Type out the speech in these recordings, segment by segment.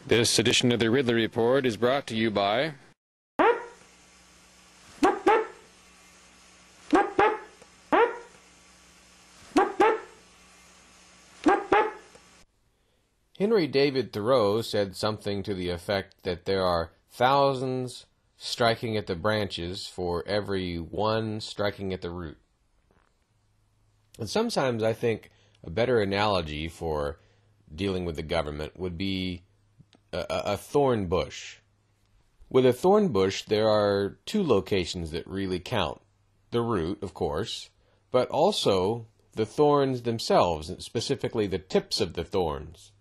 This edition of the Ridley Report is brought to you by Henry David Thoreau said something to the effect that there are thousands striking at the branches for every one striking at the root. And sometimes I think a better analogy for dealing with the government would be a thorn bush. With a thorn bush, there are two locations that really count. The root, of course, but also the thorns themselves, and specifically the tips of the thorns.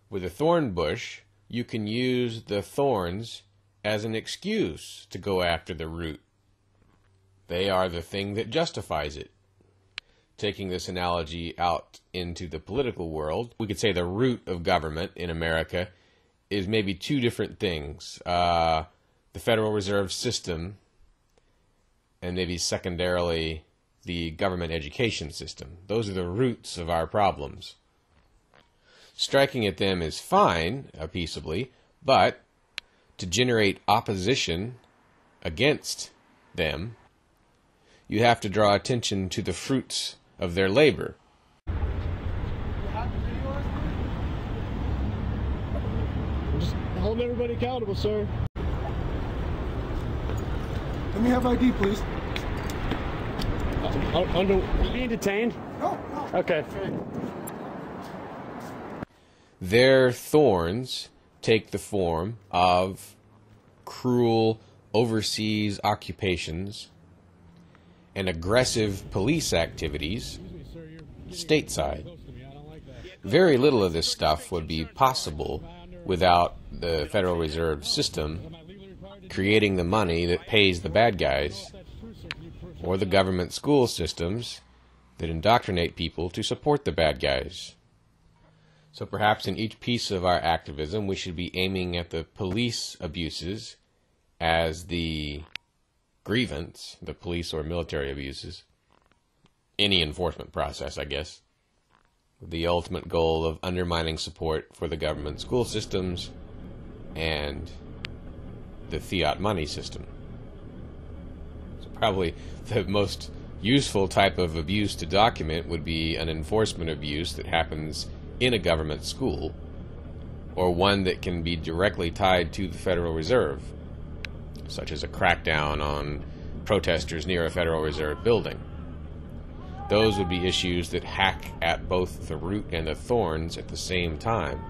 With a thorn bush, you can use the thorns as an excuse to go after the root. They are the thing that justifies it. Taking this analogy out into the political world, we could say the root of government in America is maybe two different things. The Federal Reserve System and maybe secondarily the government education system. Those are the roots of our problems. Striking at them is fine, peaceably, but to generate opposition against them, you have to draw attention to the fruits of their labor. You have the video on? I'm just holding everybody accountable, sir. Let me have ID, please. You being detained? No. Okay. Their thorns take the form of cruel overseas occupations and aggressive police activities stateside. Very little of this stuff would be possible without the Federal Reserve System creating the money that pays the bad guys, or the government school systems that indoctrinate people to support the bad guys. So perhaps in each piece of our activism we should be aiming at the police abuses as the grievance, the police or military abuses, any enforcement process, I guess, with the ultimate goal of undermining support for the government school systems and the fiat money system. So probably the most useful type of abuse to document would be an enforcement abuse that happens in a government school, or one that can be directly tied to the Federal Reserve, such as a crackdown on protesters near a Federal Reserve building. Those would be issues that hack at both the root and the thorns at the same time.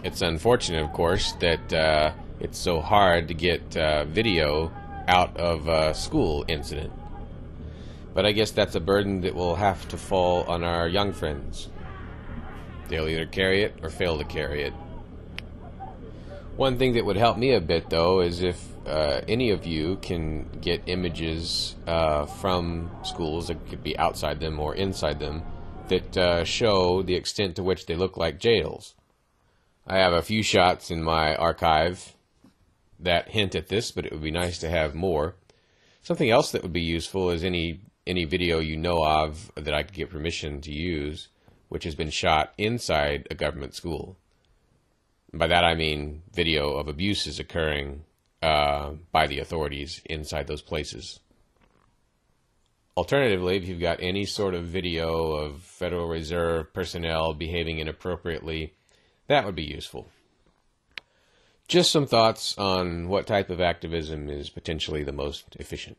It's unfortunate, of course, that it's so hard to get video out of a school incident. But I guess that's a burden that will have to fall on our young friends. They'll either carry it or fail to carry it. One thing that would help me a bit, though, is if any of you can get images from schools, that could be outside them or inside them, that show the extent to which they look like jails. I have a few shots in my archive that hint at this, but it would be nice to have more. Something else that would be useful is any video you know of that I could get permission to use, which has been shot inside a government school. By that I mean video of abuses occurring by the authorities inside those places. Alternatively, if you've got any sort of video of Federal Reserve personnel behaving inappropriately, that would be useful. Just some thoughts on what type of activism is potentially the most efficient.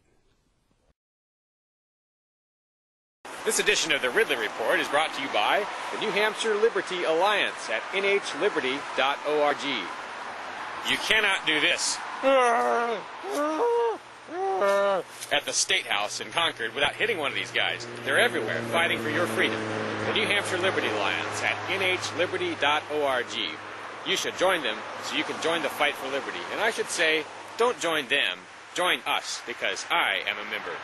This edition of the Ridley Report is brought to you by the New Hampshire Liberty Alliance at nhlliberty.org. You cannot do this at the State House in Concord without hitting one of these guys. They're everywhere fighting for your freedom. The New Hampshire Liberty Alliance at nhlliberty.org. You should join them so you can join the fight for liberty. And I should say, don't join them, join us, because I am a member.